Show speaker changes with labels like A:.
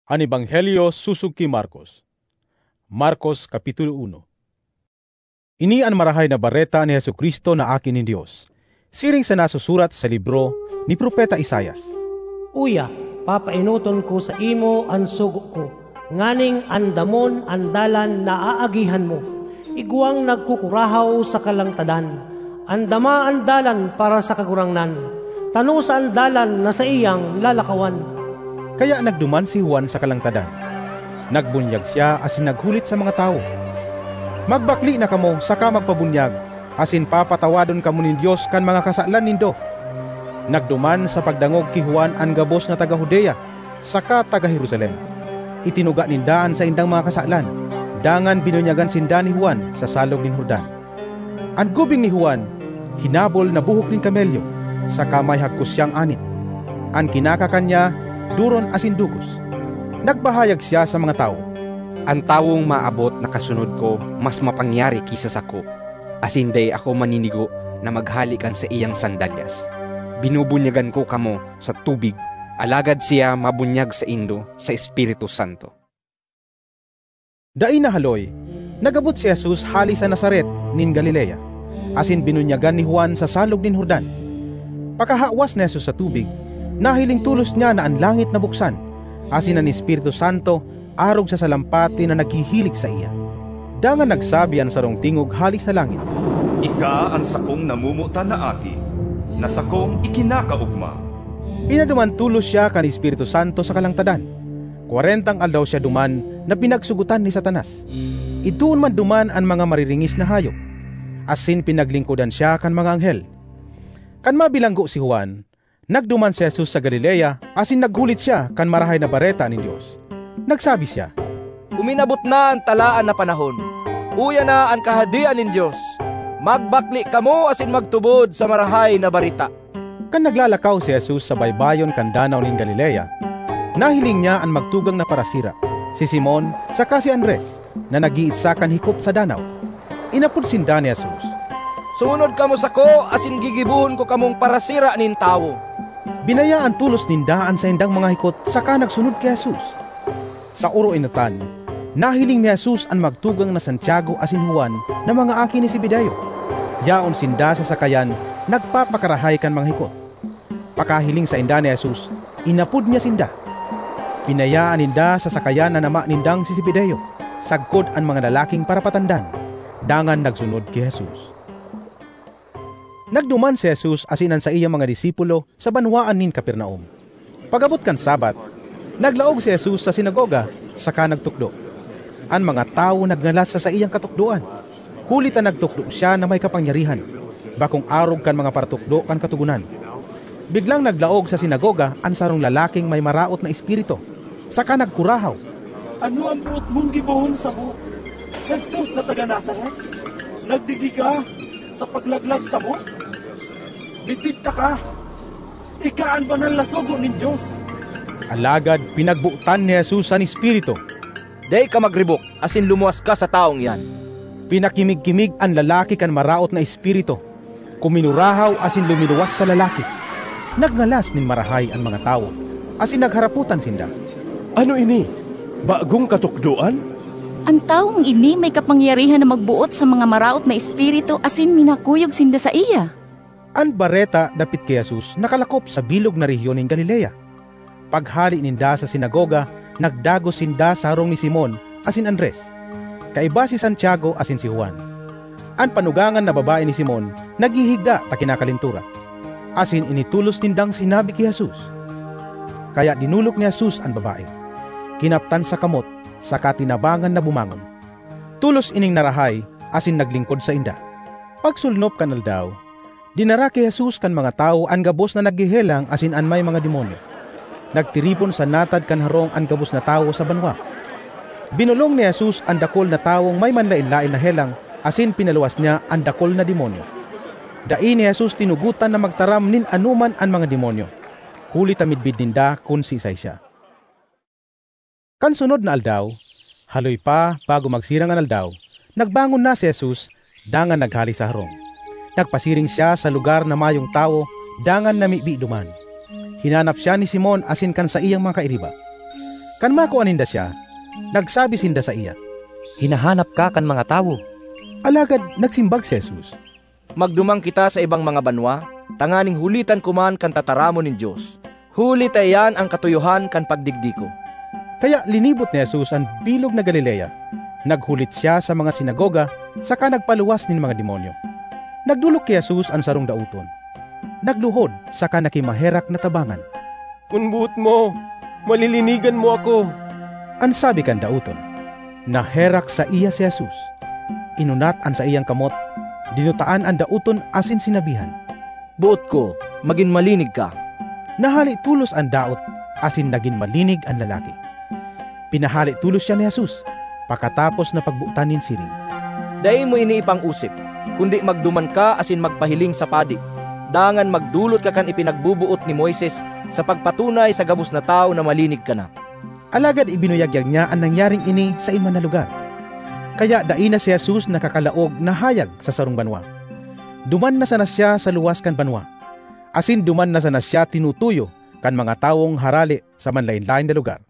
A: An Ebanghelyo susug ki Marcos. Marcos Kapitulo 1. Ini ang marahay na bareta ni Jesucristo na akin ni Dios, siring sa nasusurat sa libro ni Propeta Isayas.
B: Uya, papainuton ko sa imo ang sugo ko, nganing andamon andalan na aagihan mo, iguang nagkukurahaw sa kalangtadan, andama andalan para sa kagurangnan, tano sa andalan na sa iyang lalakawan.
A: Kaya nagduman si Juan sa kalangtadan. Nagbunyag siya asin naghulit sa mga tao. Magbakli na kamo saka magpabunyag, asin papatawadon kamo ni Dios kan mga kasalan nindo. Nagduman sa pagdangog ki Juan ang gabos na taga Judea, saka taga Jerusalem. Itinuga nindaan sa indang mga kasalan, dangan binunyagan sinda ni Juan sa salog nin Jordan. Ang gubing ni Juan, hinabol na buhok nin kamelyo, saka may hagkos siyang anit. Ang kinakakanya, duron asin dugos. Nagbahayag siya sa mga tao.
C: Ang tawong maabot na kasunod ko, mas mapangyari kisa sa ko. Asin day ako maninigo na maghalikan sa iyang sandalyas. Binubunyagan ko kamo sa tubig, alagad siya mabunyag sa indo sa Espiritu Santo.
A: Dai na haloy, nagabot si Jesus hali sa Nazaret nin Galilea, asin binunyagan ni Juan sa salog nin Jordan. Pakahawas ni Jesus sa tubig, nahiling tulos niya na ang langit na buksan, asin ang Espiritu Santo arog sa salampati na naghihilig sa iya. Dangan nagsabi ang sarong tingog hali sa langit,
D: Ika ang sakong namumuta na aki, na sakong ikinakaugma.
A: Pinaduman tulos siya kan Espiritu Santo sa kalangtadan. 40 aldaw siya duman na pinagsugutan ni Satanas. Ituon man duman ang mga mariringis na hayop, asin pinaglingkodan siya kan mga anghel. Kan mabilanggo si Juan, nagduman si Jesus sa Galilea, asin naghulit siya kan marahay na bareta ni Dios. Nagsabi siya,
E: Uminabot na ang talaan na panahon. Uya na ang kahadian nin Diyos. Magbakli kamo asin magtubod sa marahay na barita.
A: Kan naglalakaw si Jesus sa baybayon kan danaw nin Galilea, nahiling niya ang magtugang na parasira, si Simon saka si Andres, na nag-iitsa kan hikot sa danaw. Inapod sinda ni Jesus,
E: Sunod kamo sa ko asin gigibuhon ko kamong parasira nin tawo.
A: Binayaan tulos nindaan sa indang mga hikot saka nagsunod kay Jesus. Sa uro inatan, nahiling ni Jesus ang magtugang na Santiago asin Juan na mga aki ni Zebedeo. Yaon sinda sa sakayan, nagpapakarahay kan mga hikot. Pakahiling sa inda ni Jesus, inapod niya sinda. Pinayaan ninda sa sakayan na nama nindang si Zebedeo, sagkod ang mga lalaking parapatandan, dangan nagsunod kay Jesus. Nagduman si Jesus asinan sa iyang mga disipulo sa banwaan nin Capernaum. Pagabot kan Sabat, naglaog si Jesus sa sinagoga, saka nagtukdo. Ang mga tao nagngalas sa iyang katukdoan. Hulitan nagtukdo siya na may kapangyarihan, bakong arog kan mga paratukdo kan katugunan. Biglang naglaog sa sinagoga ang sarong lalaking may maraot na espiritu, saka nagkurahaw.
F: Ano ang buot mong gibuhon sa mo? Jesus na taga Nazaret? Nagdigi ka sa paglaglag sa mo? Bibita ka? Ika ang banal na sugo nin Diyos.
A: Alagad pinagbuutan ni Jesus ang espiritu.
E: Day ka magribok asin lumuwas ka sa taong yan.
A: Pinakimig-kimig ang lalaki kan maraot na espiritu. Kuminurahaw asin lumiluwas sa lalaki. Nagngalas nin marahay ang mga tao, asin nagharaputan sinda.
F: Ano ini? Bagong katukduan?
G: Ang taong ini may kapangyarihan na magbuot sa mga maraot na espiritu asin minakuyog sinda sa iya.
A: Ang bareta dapit kay Jesus nakalakop sa bilog na rehiyon ng Galilea. Paghali ninda sa sinagoga, nagdago sinda sa harong ni Simon asin Andres. Kaiba si Santiago asin si Juan. Ang panugangan na babae ni Simon naghihigda ta kinakalintura. Asin initulos nindang sinabi kay Jesus. Kaya dinulok ni Jesus ang babae. Kinaptan sa kamot, saka tinabangan na bumangon. Tulos ining narahay, asin naglingkod sa inda. Pagsulnop kanal daw, dinara kay Jesus kan mga tao ang gabos na naghihelang asin an may mga demonyo. Nagtiripon sa natad kan harong ang gabos na tao sa banwa. Binulong ni Jesus ang dakol na taong may manlain-lain na helang, asin pinaluwas niya ang dakol na demonyo. Dai ni Jesus tinugutan na magtaram nin anuman ang mga demonyo. Huli tamidbid ninda kun si isay siya. Kan sunod na aldaw, haloy pa bago magsirang ang aldaw, nagbangon na si Jesus, dangan naghali sa harong. Nagpasiring siya sa lugar na mayong tao, dangan namibi duman. Hinanap siya ni Simon asin kan sa iyang mga kairiba. Kan makuan ninda siya, nagsabi sinda sa iya.
H: Hinahanap ka kan mga tawo.
A: Alagad nagsimbag si Jesus.
E: Magdumang kita sa ibang mga banwa, tanganing hulitan kuman kan tataramo nin Diyos. Huli tayan ang katuyuhan kan pagdigdiko.
A: Kaya linibot ni Jesus ang bilog na Galilea. Naghulit siya sa mga sinagoga, saka nagpaluwas nin mga demonyo. Nagdulok kay Jesus ang sarong dauton. Nagluhod, saka nakimaherak na tabangan.
I: Kung buot mo, malilinigan mo ako.
A: Ang sabi kan dauton, naherak sa iya si Jesus. Inunat ang sa iyang kamot, dinutaan ang dauton asin sinabihan.
E: Buot ko, maging malinig ka.
A: Nahali tulos ang daot, asin naging malinig ang lalaki. Pinahali tulos siya ni Jesus, pakatapos na pagbuutanin siring.
E: Dahil mo iniipang usip, kundi magduman ka asin magpahiling sa padi. Dangan magdulot ka kan ipinagbubuot ni Moises sa pagpatunay sa gabos na tao na malinig ka na.
A: Alagad ibinuyagyag niya ang nangyaring ini sa iman na lugar. Kaya daina si Jesus nakakalaog na hayag sa sarong banwa. Duman na sana siya sa luwas kan banwa. Asin duman na sana siya tinutuyo kan mga tawong harali sa manlain-lain na lugar.